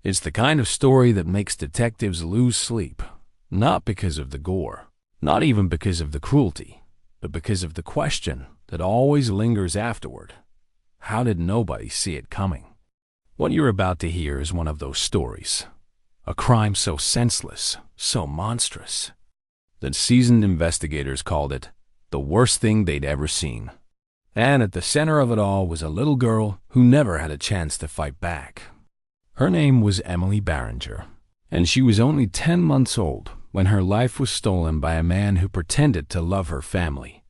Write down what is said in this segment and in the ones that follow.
It's the kind of story that makes detectives lose sleep, not because of the gore, not even because of the cruelty, but because of the question that always lingers afterward. How did nobody see it coming? What you're about to hear is one of those stories. A crime so senseless, so monstrous, that seasoned investigators called it the worst thing they'd ever seen. And at the center of it all was a little girl who never had a chance to fight back. Her name was Emily Barringer, and she was only 10 months old when her life was stolen by a man who pretended to love her family.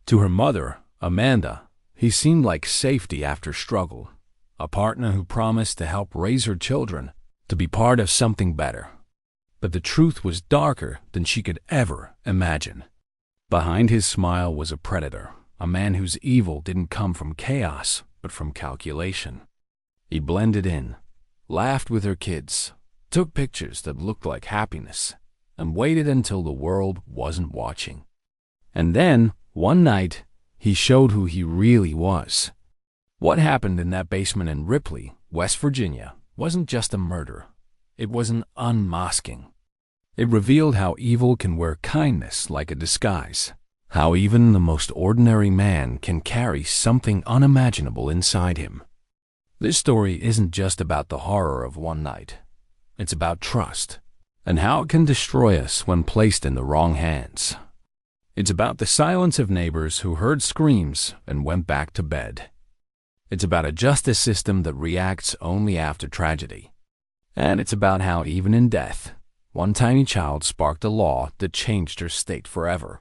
To her mother, Amanda, he seemed like safety after struggle, a partner who promised to help raise her children, to be part of something better. But the truth was darker than she could ever imagine. Behind his smile was a predator, a man whose evil didn't come from chaos, but from calculation. He blended in, laughed with her kids, took pictures that looked like happiness, and waited until the world wasn't watching. And then, one night, he showed who he really was. What happened in that basement in Ripley, West Virginia, wasn't just a murder. It was an unmasking. It revealed how evil can wear kindness like a disguise, how even the most ordinary man can carry something unimaginable inside him. This story isn't just about the horror of one night. It's about trust, and how it can destroy us when placed in the wrong hands. It's about the silence of neighbors who heard screams and went back to bed. It's about a justice system that reacts only after tragedy. And it's about how even in death, one tiny child sparked a law that changed her state forever.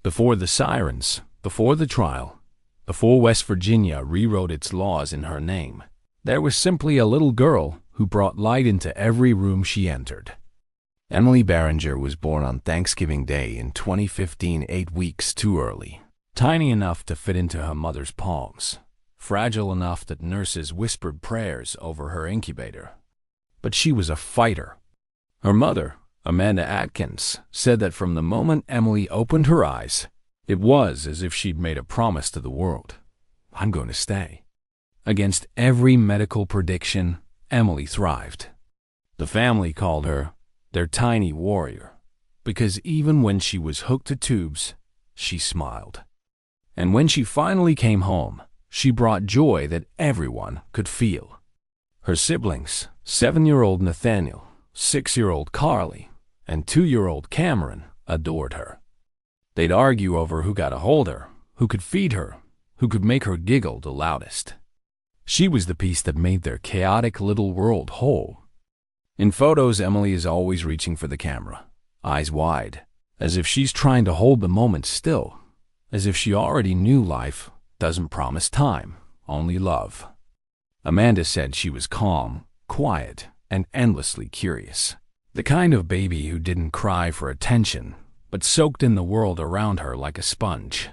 Before the sirens, before the trial, before West Virginia rewrote its laws in her name, there was simply a little girl who brought light into every room she entered. Emily Barringer was born on Thanksgiving Day in 2015, 8 weeks too early, tiny enough to fit into her mother's palms, fragile enough that nurses whispered prayers over her incubator. But she was a fighter. Her mother, Amanda Atkins, said that from the moment Emily opened her eyes, it was as if she'd made a promise to the world. I'm going to stay. Against every medical prediction, Emily thrived. The family called her their tiny warrior, because even when she was hooked to tubes, she smiled. And when she finally came home, she brought joy that everyone could feel. Her siblings, 7-year-old Nathaniel, 6-year-old Carly, and 2-year-old Cameron, adored her. They'd argue over who got to hold her, who could feed her, who could make her giggle the loudest. She was the piece that made their chaotic little world whole. In photos, Emily is always reaching for the camera, eyes wide, as if she's trying to hold the moment still, as if she already knew life doesn't promise time, only love. Amanda said she was calm, quiet, and endlessly curious. The kind of baby who didn't cry for attention, but soaked in the world around her like a sponge.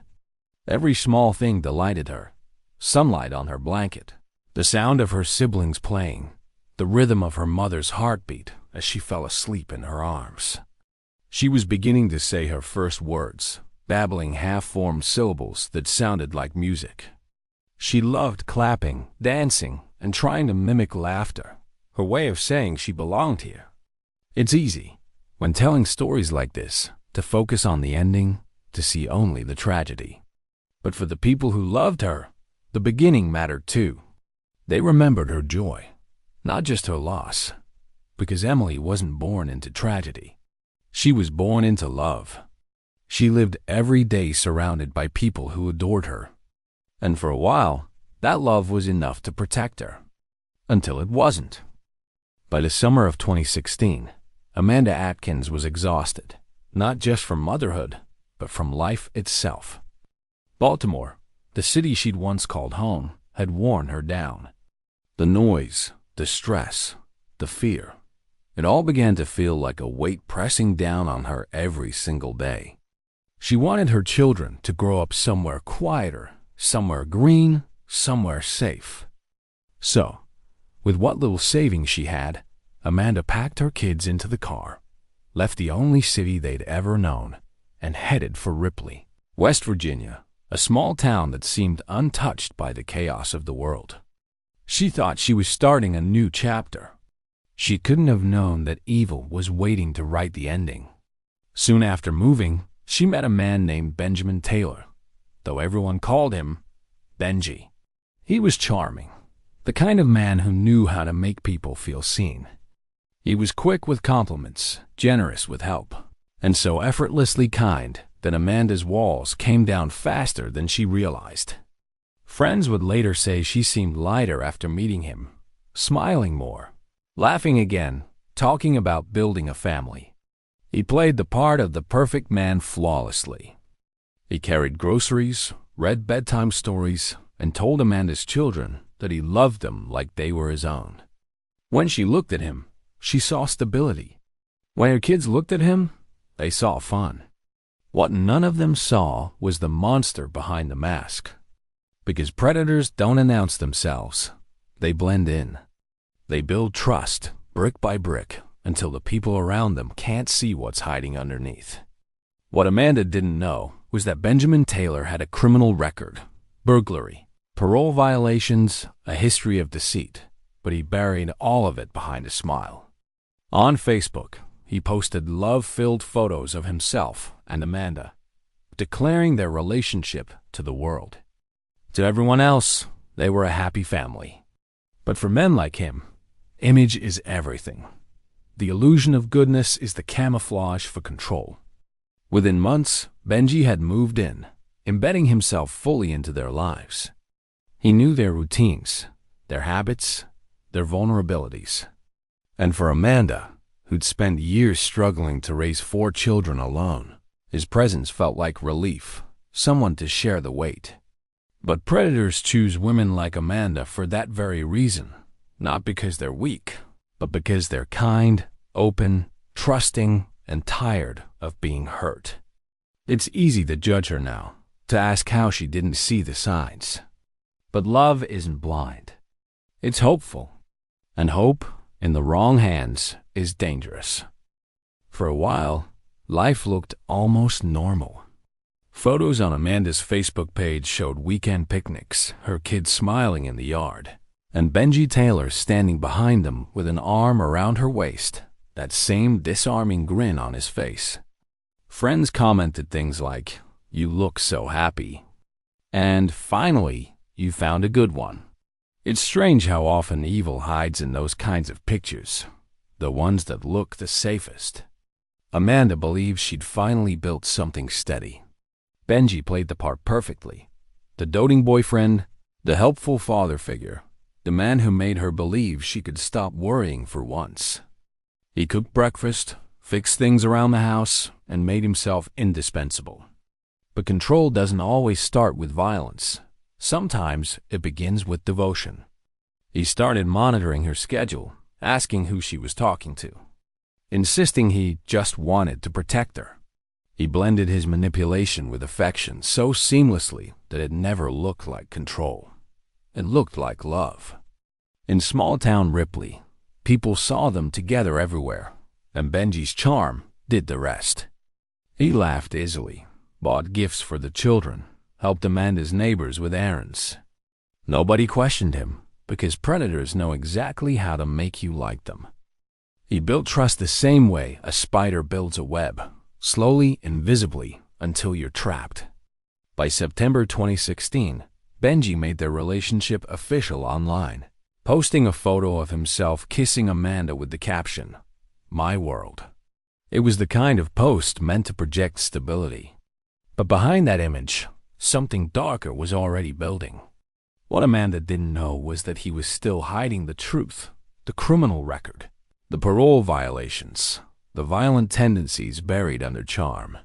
Every small thing delighted her. Sunlight on her blanket, the sound of her siblings playing, the rhythm of her mother's heartbeat as she fell asleep in her arms. She was beginning to say her first words, babbling half-formed syllables that sounded like music. She loved clapping, dancing, and trying to mimic laughter, her way of saying she belonged here. It's easy, when telling stories like this, to focus on the ending, to see only the tragedy. But for the people who loved her, the beginning mattered too. They remembered her joy, not just her loss, because Emily wasn't born into tragedy. She was born into love. She lived every day surrounded by people who adored her. And for a while, that love was enough to protect her. Until it wasn't. By the summer of 2016, Amanda Atkins was exhausted, not just from motherhood, but from life itself. Baltimore, the city she'd once called home, had worn her down. The noise, the stress, the fear, it all began to feel like a weight pressing down on her every single day. She wanted her children to grow up somewhere quieter, somewhere green, somewhere safe. So, with what little savings she had, Amanda packed her kids into the car, left the only city they'd ever known, and headed for Ripley, West Virginia, a small town that seemed untouched by the chaos of the world. She thought she was starting a new chapter. She couldn't have known that evil was waiting to write the ending. Soon after moving, she met a man named Benjamin Taylor, though everyone called him Benji. He was charming, the kind of man who knew how to make people feel seen. He was quick with compliments, generous with help, and so effortlessly kind that Amanda's walls came down faster than she realized. Friends would later say she seemed lighter after meeting him, smiling more, laughing again, talking about building a family. He played the part of the perfect man flawlessly. He carried groceries, read bedtime stories, and told Amanda's children that he loved them like they were his own. When she looked at him, she saw stability. When her kids looked at him, they saw fun. What none of them saw was the monster behind the mask. Because predators don't announce themselves, they blend in. They build trust, brick by brick, until the people around them can't see what's hiding underneath. What Amanda didn't know was that Benjamin Taylor had a criminal record, burglary, parole violations, a history of deceit, but he buried all of it behind a smile. On Facebook, he posted love-filled photos of himself and Amanda, declaring their relationship to the world. To everyone else, they were a happy family. But for men like him, image is everything. The illusion of goodness is the camouflage for control. Within months, Benji had moved in, embedding himself fully into their lives. He knew their routines, their habits, their vulnerabilities. And for Amanda, who'd spent years struggling to raise 4 children alone, his presence felt like relief, someone to share the weight. But predators choose women like Amanda for that very reason, not because they're weak, but because they're kind, open, trusting, and tired of being hurt. It's easy to judge her now, to ask how she didn't see the signs. But love isn't blind. It's hopeful. And hope, in the wrong hands, is dangerous. For a while, life looked almost normal. Photos on Amanda's Facebook page showed weekend picnics, her kids smiling in the yard, and Benji Taylor standing behind them with an arm around her waist, that same disarming grin on his face. Friends commented things like, "You look so happy," and "Finally, you found a good one." It's strange how often evil hides in those kinds of pictures, the ones that look the safest. Amanda believed she'd finally built something steady. Benji played the part perfectly. The doting boyfriend, the helpful father figure, the man who made her believe she could stop worrying for once. He cooked breakfast, fixed things around the house, and made himself indispensable. But control doesn't always start with violence. Sometimes it begins with devotion. He started monitoring her schedule, asking who she was talking to, insisting he just wanted to protect her. He blended his manipulation with affection so seamlessly that it never looked like control. It looked like love. In small-town Ripley, people saw them together everywhere, and Benji's charm did the rest. He laughed easily, bought gifts for the children, helped Amanda's neighbors with errands. Nobody questioned him, because predators know exactly how to make you like them. He built trust the same way a spider builds a web, slowly, invisibly, until you're trapped. By September 2016, Benji made their relationship official online, posting a photo of himself kissing Amanda with the caption, "My world." It was the kind of post meant to project stability. But behind that image, something darker was already building. What Amanda didn't know was that he was still hiding the truth, the criminal record, the parole violations, the violent tendencies buried under charm.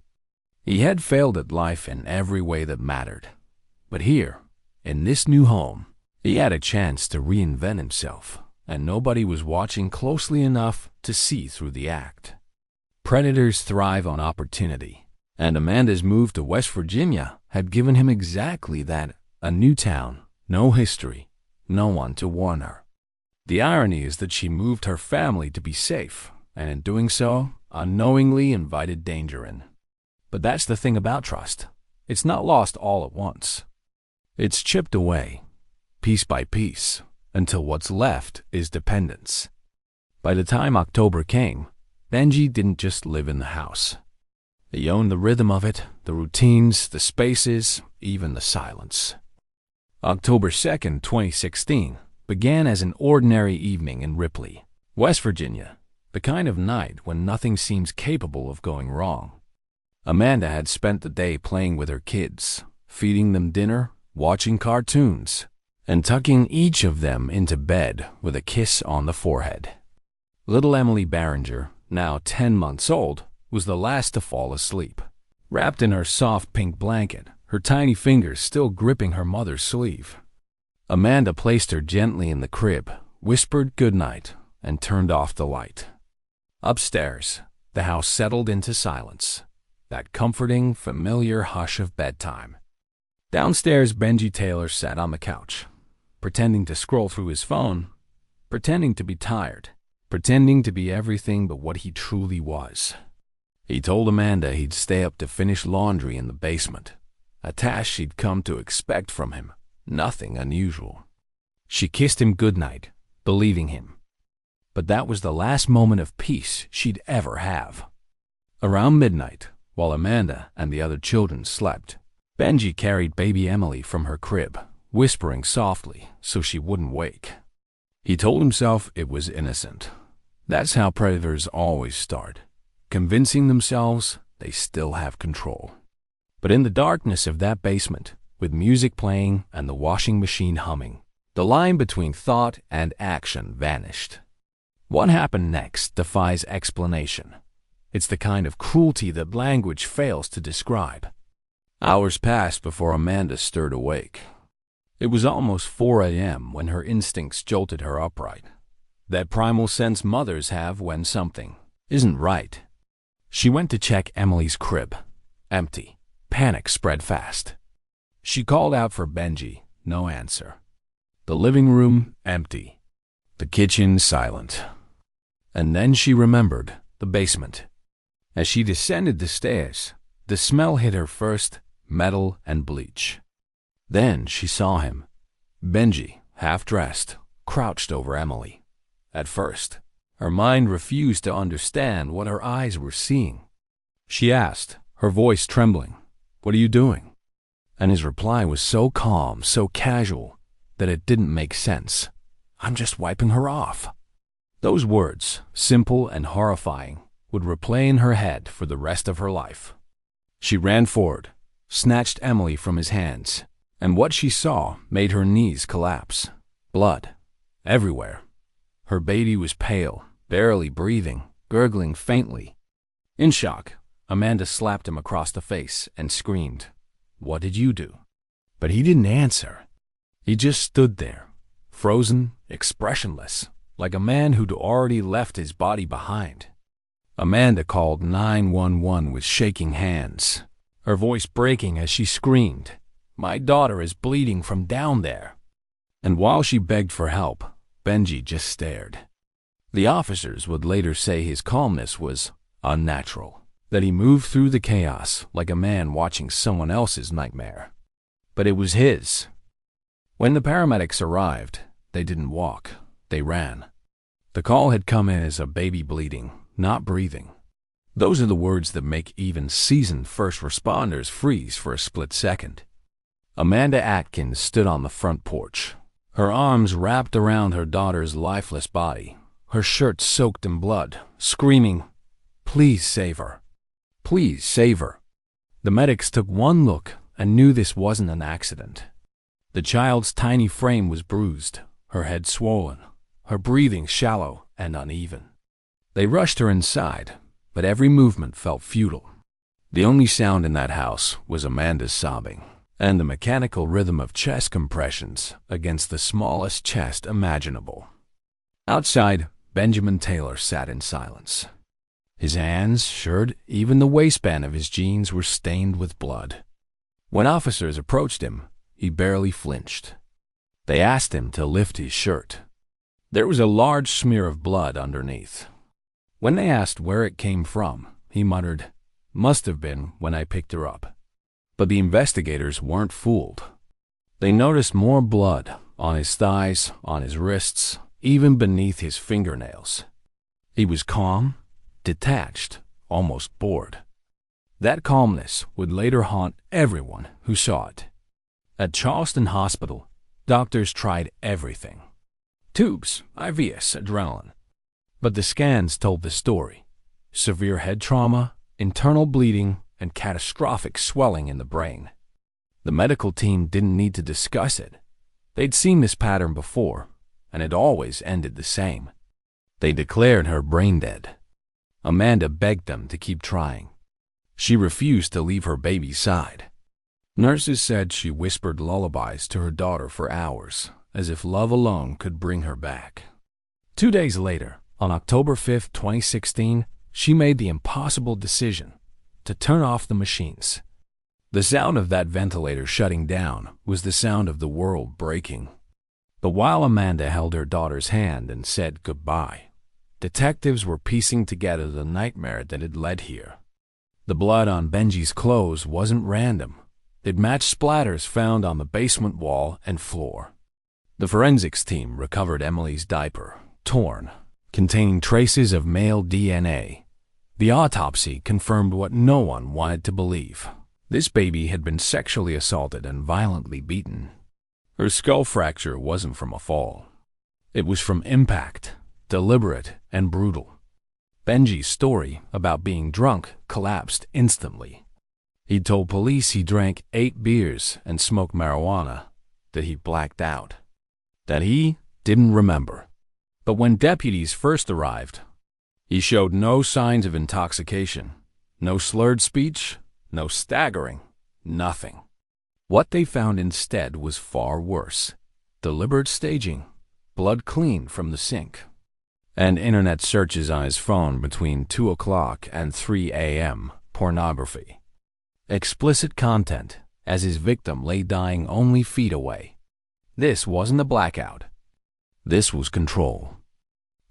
He had failed at life in every way that mattered. But here, in this new home, he had a chance to reinvent himself, and nobody was watching closely enough to see through the act. Predators thrive on opportunity. And Amanda's move to West Virginia had given him exactly that, a new town, no history, no one to warn her. The irony is that she moved her family to be safe, and in doing so, unknowingly invited danger in. But that's the thing about trust. It's not lost all at once. It's chipped away, piece by piece, until what's left is dependence. By the time October came, Benji didn't just live in the house. He owned the rhythm of it, the routines, the spaces, even the silence. October 2nd, 2016, began as an ordinary evening in Ripley, West Virginia, the kind of night when nothing seems capable of going wrong. Amanda had spent the day playing with her kids, feeding them dinner, watching cartoons, and tucking each of them into bed with a kiss on the forehead. Little Emily Barringer, now 10 months old, was the last to fall asleep. Wrapped in her soft pink blanket, her tiny fingers still gripping her mother's sleeve. Amanda placed her gently in the crib, whispered goodnight, and turned off the light. Upstairs, the house settled into silence, that comforting, familiar hush of bedtime. Downstairs, Benji Taylor sat on the couch, pretending to scroll through his phone, pretending to be tired, pretending to be everything but what he truly was. He told Amanda he'd stay up to finish laundry in the basement, a task she'd come to expect from him, nothing unusual. She kissed him goodnight, believing him. But that was the last moment of peace she'd ever have. Around midnight, while Amanda and the other children slept, Benji carried baby Emily from her crib, whispering softly so she wouldn't wake. He told himself it was innocent. That's how predators always start, convincing themselves they still have control. But in the darkness of that basement, with music playing and the washing machine humming, the line between thought and action vanished. What happened next defies explanation. It's the kind of cruelty that language fails to describe. Hours passed before Amanda stirred awake. It was almost 4 a.m. when her instincts jolted her upright. That primal sense mothers have when something isn't right. She went to check Emily's crib. Empty. Panic spread fast. She called out for Benji. No answer. The living room empty. The kitchen silent. And then she remembered the basement. As she descended the stairs, the smell hit her first, metal and bleach. Then she saw him. Benji, half-dressed, crouched over Emily. At first, her mind refused to understand what her eyes were seeing. She asked, her voice trembling, "What are you doing?" And his reply was so calm, so casual, that it didn't make sense. "I'm just wiping her off." Those words, simple and horrifying, would replay in her head for the rest of her life. She ran forward, snatched Emily from his hands, and what she saw made her knees collapse. Blood. Everywhere. Her baby was pale, barely breathing, gurgling faintly. In shock, Amanda slapped him across the face and screamed, "What did you do?" But he didn't answer. He just stood there, frozen, expressionless, like a man who'd already left his body behind. Amanda called 911 with shaking hands, her voice breaking as she screamed, "My daughter is bleeding from down there." And while she begged for help, Benji just stared. The officers would later say his calmness was unnatural, that he moved through the chaos like a man watching someone else's nightmare. But it was his. When the paramedics arrived, they didn't walk, they ran. The call had come in as a baby bleeding, not breathing. Those are the words that make even seasoned first responders freeze for a split second. Amanda Atkins stood on the front porch, her arms wrapped around her daughter's lifeless body, her shirt soaked in blood, screaming, "Please save her. Please save her." The medics took one look and knew this wasn't an accident. The child's tiny frame was bruised, her head swollen, her breathing shallow and uneven. They rushed her inside, but every movement felt futile. The only sound in that house was Amanda's sobbing and the mechanical rhythm of chest compressions against the smallest chest imaginable. Outside, Benjamin Taylor sat in silence. His hands, shirt, even the waistband of his jeans were stained with blood. When officers approached him, he barely flinched. They asked him to lift his shirt. There was a large smear of blood underneath. When they asked where it came from, he muttered, "Must have been when I picked her up." But the investigators weren't fooled. They noticed more blood on his thighs, on his wrists, even beneath his fingernails. He was calm, detached, almost bored. That calmness would later haunt everyone who saw it. At Charleston Hospital, doctors tried everything. Tubes, IVs, adrenaline. But the scans told the story. Severe head trauma, internal bleeding, and catastrophic swelling in the brain. The medical team didn't need to discuss it. They'd seen this pattern before, and it always ended the same. They declared her brain dead. Amanda begged them to keep trying. She refused to leave her baby's side. Nurses said she whispered lullabies to her daughter for hours, as if love alone could bring her back. 2 days later, on October 5, 2016, she made the impossible decision to turn off the machines. The sound of that ventilator shutting down was the sound of the world breaking. But while Amanda held her daughter's hand and said goodbye, detectives were piecing together the nightmare that had led here. The blood on Benji's clothes wasn't random. It matched splatters found on the basement wall and floor. The forensics team recovered Emily's diaper, torn, containing traces of male DNA. The autopsy confirmed what no one wanted to believe. This baby had been sexually assaulted and violently beaten. Her skull fracture wasn't from a fall. It was from impact, deliberate and brutal. Benji's story about being drunk collapsed instantly. He told police he drank 8 beers and smoked marijuana, that he blacked out, that he didn't remember. But when deputies first arrived, he showed no signs of intoxication, no slurred speech, no staggering, nothing. What they found instead was far worse. Deliberate staging, blood clean from the sink, and internet searches on his phone between 2 o'clock and 3 a.m. pornography. Explicit content as his victim lay dying only feet away. This wasn't a blackout. This was control.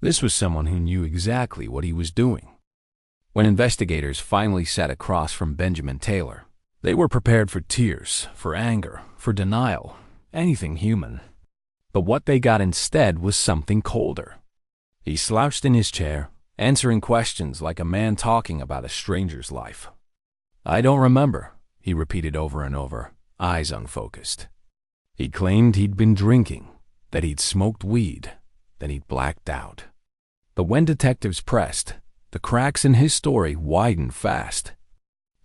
This was someone who knew exactly what he was doing. When investigators finally sat across from Benjamin Taylor, they were prepared for tears, for anger, for denial, anything human. But what they got instead was something colder. He slouched in his chair, answering questions like a man talking about a stranger's life. "I don't remember," he repeated over and over, eyes unfocused. He claimed he'd been drinking, that he'd smoked weed, that he'd blacked out. But when detectives pressed, the cracks in his story widened fast.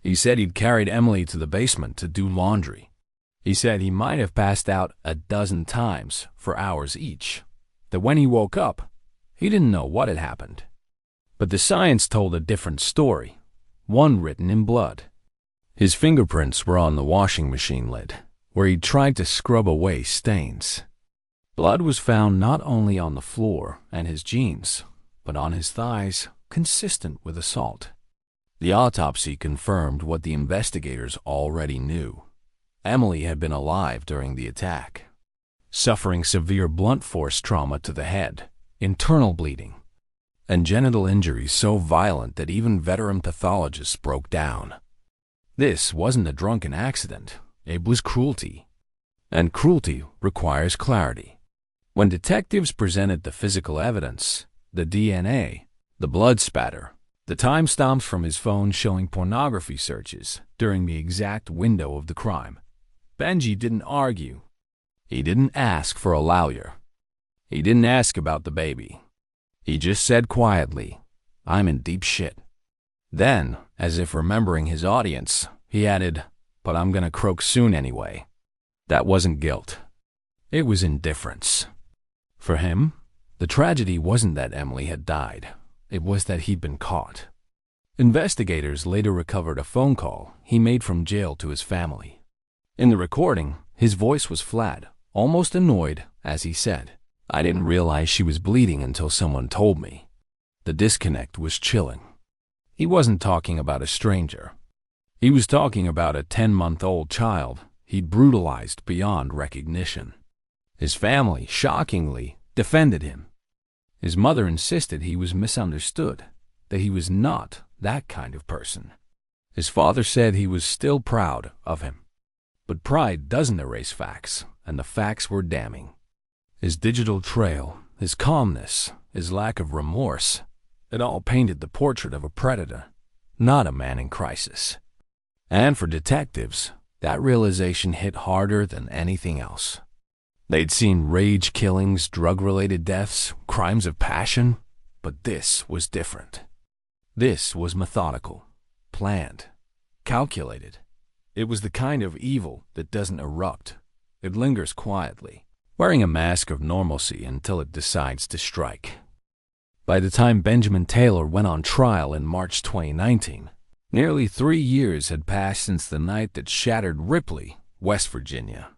He said he'd carried Emily to the basement to do laundry. He said he might have passed out a dozen times for hours each, that when he woke up, he didn't know what had happened. But the science told a different story, one written in blood. His fingerprints were on the washing machine lid, where he tried to scrub away stains. Blood was found not only on the floor and his jeans, but on his thighs, consistent with assault. The autopsy confirmed what the investigators already knew. Emily had been alive during the attack, suffering severe blunt force trauma to the head, internal bleeding, and genital injuries so violent that even veteran pathologists broke down. This wasn't a drunken accident, it was cruelty. And cruelty requires clarity. When detectives presented the physical evidence, the DNA, the blood spatter, the timestamps from his phone showing pornography searches during the exact window of the crime, Benji didn't argue. He didn't ask for a lawyer. He didn't ask about the baby. He just said quietly, "I'm in deep shit." Then, as if remembering his audience, he added, "But I'm gonna croak soon anyway." That wasn't guilt. It was indifference. For him, the tragedy wasn't that Emily had died. It was that he'd been caught. Investigators later recovered a phone call he made from jail to his family. In the recording, his voice was flat, almost annoyed, as he said, "I didn't realize she was bleeding until someone told me." The disconnect was chilling. He wasn't talking about a stranger. He was talking about a 10-month-old child he'd brutalized beyond recognition. His family, shockingly, defended him. His mother insisted he was misunderstood, that he was not that kind of person. His father said he was still proud of him. But pride doesn't erase facts, and the facts were damning. His digital trail, his calmness, his lack of remorse, It all painted the portrait of a predator, not a man in crisis. And for detectives, that realization hit harder than anything else. They'd seen rage killings, drug-related deaths, crimes of passion, but this was different. This was methodical, planned, calculated. It was the kind of evil that doesn't erupt. It lingers quietly, wearing a mask of normalcy until it decides to strike. By the time Benjamin Taylor went on trial in March 2019, nearly 3 years had passed since the night that shattered Ripley, West Virginia.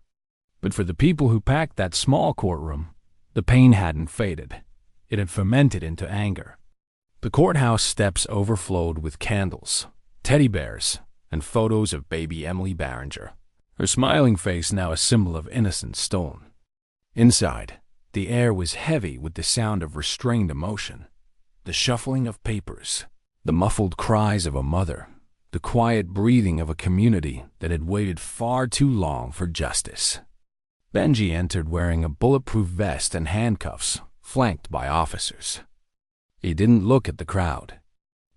But for the people who packed that small courtroom, the pain hadn't faded. It had fermented into anger. The courthouse steps overflowed with candles, teddy bears, and photos of baby Emily Barringer, her smiling face now a symbol of innocence stolen. Inside, the air was heavy with the sound of restrained emotion, the shuffling of papers, the muffled cries of a mother, the quiet breathing of a community that had waited far too long for justice. Benji entered wearing a bulletproof vest and handcuffs, flanked by officers. He didn't look at the crowd.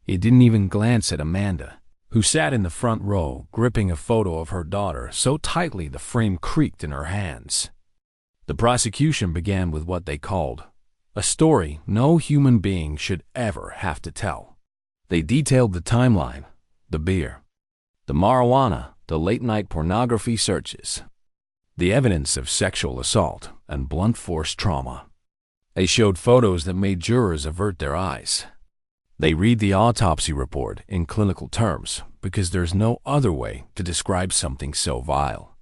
He didn't even glance at Amanda, who sat in the front row gripping a photo of her daughter so tightly the frame creaked in her hands. The prosecution began with what they called a story no human being should ever have to tell. They detailed the timeline, the beer, the marijuana, the late-night pornography searches, the evidence of sexual assault and blunt force trauma. They showed photos that made jurors avert their eyes. They read the autopsy report in clinical terms because there's no other way to describe something so vile.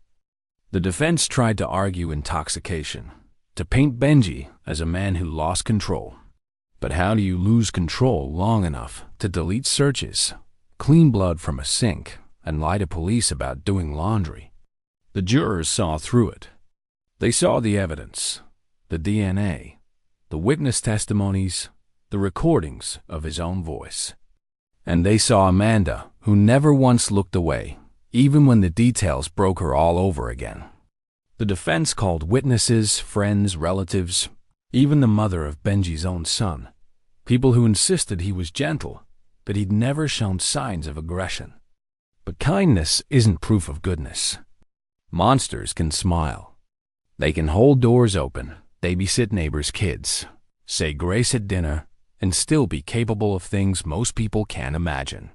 The defense tried to argue intoxication, to paint Benji as a man who lost control. But how do you lose control long enough to delete searches, clean blood from a sink, and lie to police about doing laundry? The jurors saw through it. They saw the evidence, the DNA, the witness testimonies, the recordings of his own voice. And they saw Amanda, who never once looked away, even when the details broke her all over again. The defense called witnesses, friends, relatives, even the mother of Benji's own son, people who insisted he was gentle, that he'd never shown signs of aggression. But kindness isn't proof of goodness. Monsters can smile. They can hold doors open, babysit neighbors' kids, say grace at dinner, and still be capable of things most people can't imagine.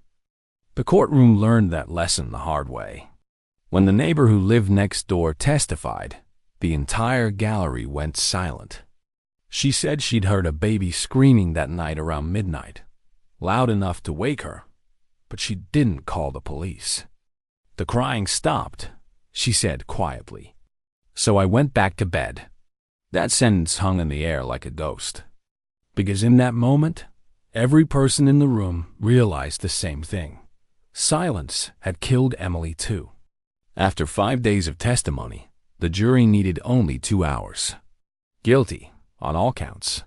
The courtroom learned that lesson the hard way. When the neighbor who lived next door testified, the entire gallery went silent. She said she'd heard a baby screaming that night around midnight, loud enough to wake her, but she didn't call the police. The crying stopped, she said quietly. So I went back to bed. That sentence hung in the air like a ghost. Because in that moment, every person in the room realized the same thing. Silence had killed Emily too. After 5 days of testimony, the jury needed only 2 hours. Guilty on all counts.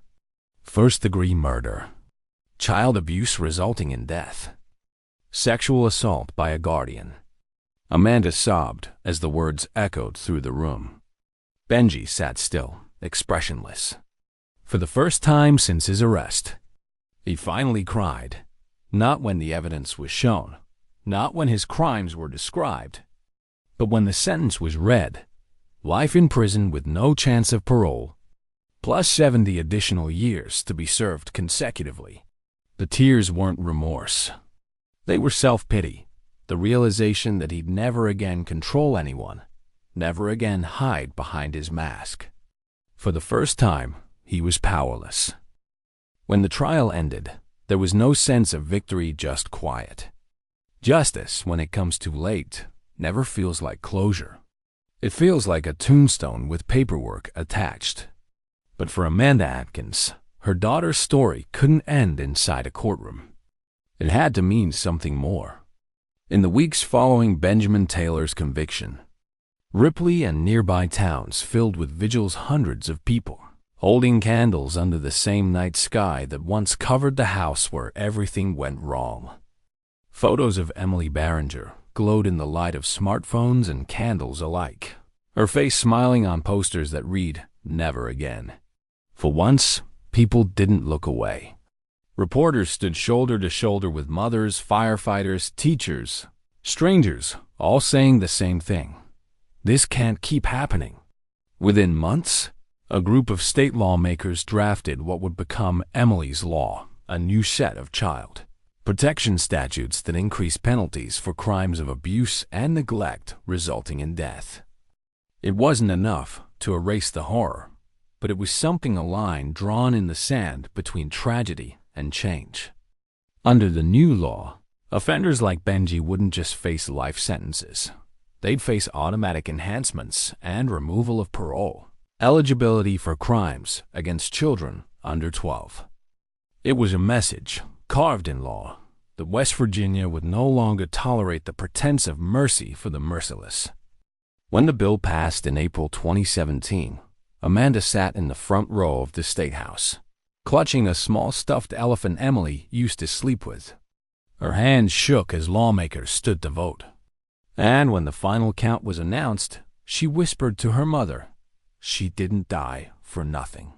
First-degree murder. Child abuse resulting in death. Sexual assault by a guardian. Amanda sobbed as the words echoed through the room. Benji sat still, expressionless. For the first time since his arrest, he finally cried, not when the evidence was shown, not when his crimes were described, but when the sentence was read: life in prison with no chance of parole, plus 70 additional years to be served consecutively. The tears weren't remorse. They were self-pity, the realization that he'd never again control anyone, never again hide behind his mask. For the first time, he was powerless. When the trial ended, there was no sense of victory, just quiet. Justice, when it comes too late, never feels like closure. It feels like a tombstone with paperwork attached. But for Amanda Atkins, her daughter's story couldn't end inside a courtroom. It had to mean something more. In the weeks following Benjamin Taylor's conviction, Ripley and nearby towns filled with vigils, hundreds of people, holding candles under the same night sky that once covered the house where everything went wrong. Photos of Emily Barringer glowed in the light of smartphones and candles alike, her face smiling on posters that read, "Never again." For once, people didn't look away. Reporters stood shoulder to shoulder with mothers, firefighters, teachers, strangers, all saying the same thing. This can't keep happening. Within months, a group of state lawmakers drafted what would become Emily's Law, a new set of child protection statutes that increase penalties for crimes of abuse and neglect resulting in death. It wasn't enough to erase the horror, but it was something a line drawn in the sand between tragedy and change. Under the new law, offenders like Benji wouldn't just face life sentences. They'd face automatic enhancements and removal of parole, eligibility for crimes against children under 12. It was a message, carved in law, that West Virginia would no longer tolerate the pretense of mercy for the merciless. When the bill passed in April 2017, Amanda sat in the front row of the State House, clutching a small stuffed elephant Emily used to sleep with. Her hands shook as lawmakers stood to vote. And when the final count was announced, she whispered to her mother, "She didn't die for nothing."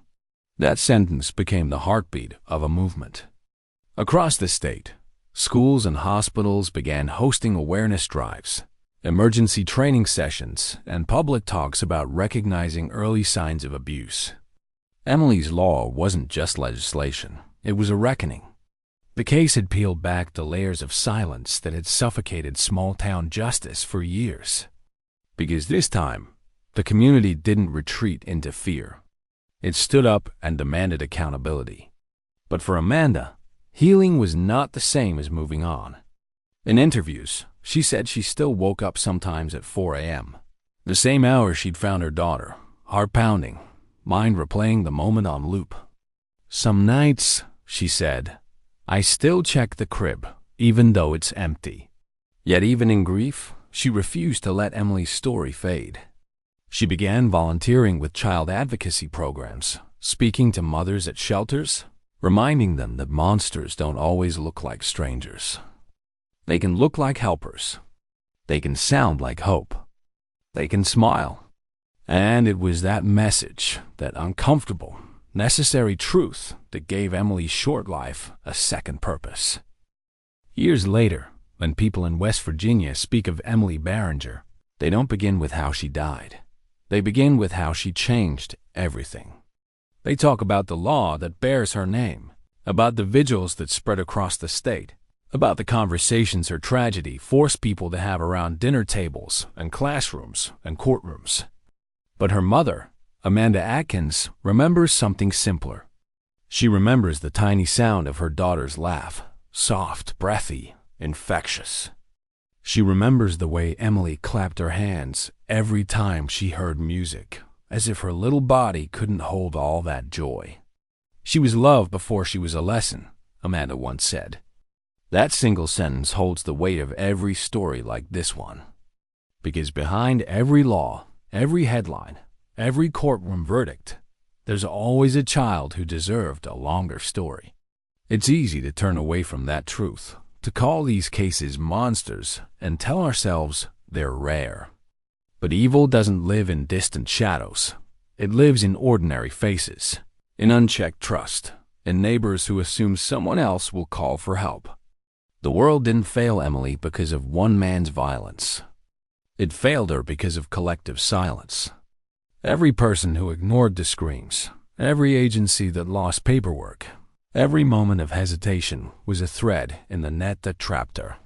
That sentence became the heartbeat of a movement. Across the state, schools and hospitals began hosting awareness drives, emergency training sessions, and public talks about recognizing early signs of abuse. Emily's Law wasn't just legislation, it was a reckoning. The case had peeled back the layers of silence that had suffocated small-town justice for years. Because this time, the community didn't retreat into fear. It stood up and demanded accountability. But for Amanda, healing was not the same as moving on. In interviews, she said she still woke up sometimes at 4 a.m., the same hour she'd found her daughter, heart pounding, mind replaying the moment on loop. "Some nights," she said, "I still check the crib, even though it's empty." Yet even in grief, she refused to let Emily's story fade. She began volunteering with child advocacy programs, speaking to mothers at shelters, reminding them that monsters don't always look like strangers. They can look like helpers. They can sound like hope. They can smile. And it was that message, that uncomfortable, necessary truth, that gave Emily's short life a second purpose. Years later, when people in West Virginia speak of Emily Barringer, they don't begin with how she died. They begin with how she changed everything. They talk about the law that bears her name, about the vigils that spread across the state, about the conversations her tragedy forced people to have around dinner tables and classrooms and courtrooms. But her mother, Amanda Atkins, remembers something simpler. She remembers the tiny sound of her daughter's laugh, soft, breathy, infectious. She remembers the way Emily clapped her hands every time she heard music, as if her little body couldn't hold all that joy. She was loved before she was a lesson, Amanda once said. That single sentence holds the weight of every story like this one. Because behind every law, every headline, every courtroom verdict, there's always a child who deserved a longer story. It's easy to turn away from that truth, to call these cases monsters and tell ourselves they're rare. But evil doesn't live in distant shadows. It lives in ordinary faces, in unchecked trust, in neighbors who assume someone else will call for help. The world didn't fail Emily because of one man's violence. It failed her because of collective silence. Every person who ignored the screams, every agency that lost paperwork, every moment of hesitation was a thread in the net that trapped her.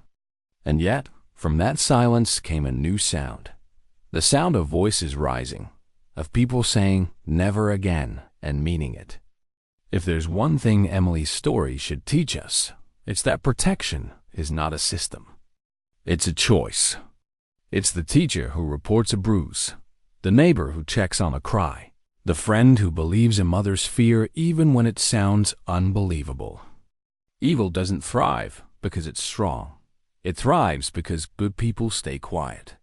And yet, from that silence came a new sound. The sound of voices rising, of people saying never again and meaning it. If there's one thing Emily's story should teach us, it's that protection is not a system. It's a choice. It's the teacher who reports a bruise, the neighbor who checks on a cry, the friend who believes a mother's fear even when it sounds unbelievable. Evil doesn't thrive because it's strong. It thrives because good people stay quiet.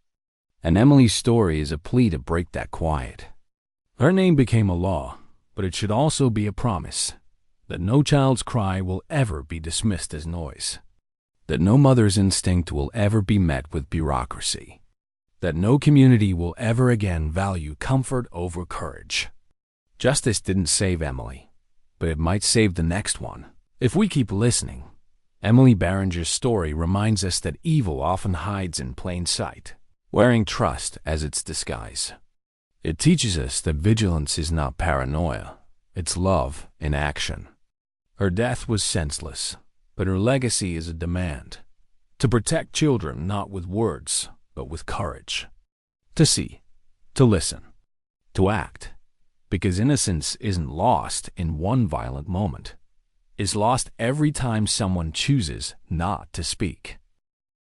And Emily's story is a plea to break that quiet. Her name became a law, but it should also be a promise that no child's cry will ever be dismissed as noise, that no mother's instinct will ever be met with bureaucracy, that no community will ever again value comfort over courage. Justice didn't save Emily, but it might save the next one, If we keep listening, Emily Barringer's story reminds us that evil often hides in plain sight, wearing trust as its disguise. It teaches us that vigilance is not paranoia, it's love in action. Her death was senseless, but her legacy is a demand to protect children not with words, but with courage. To see, to listen, to act, because innocence isn't lost in one violent moment. It's lost every time someone chooses not to speak.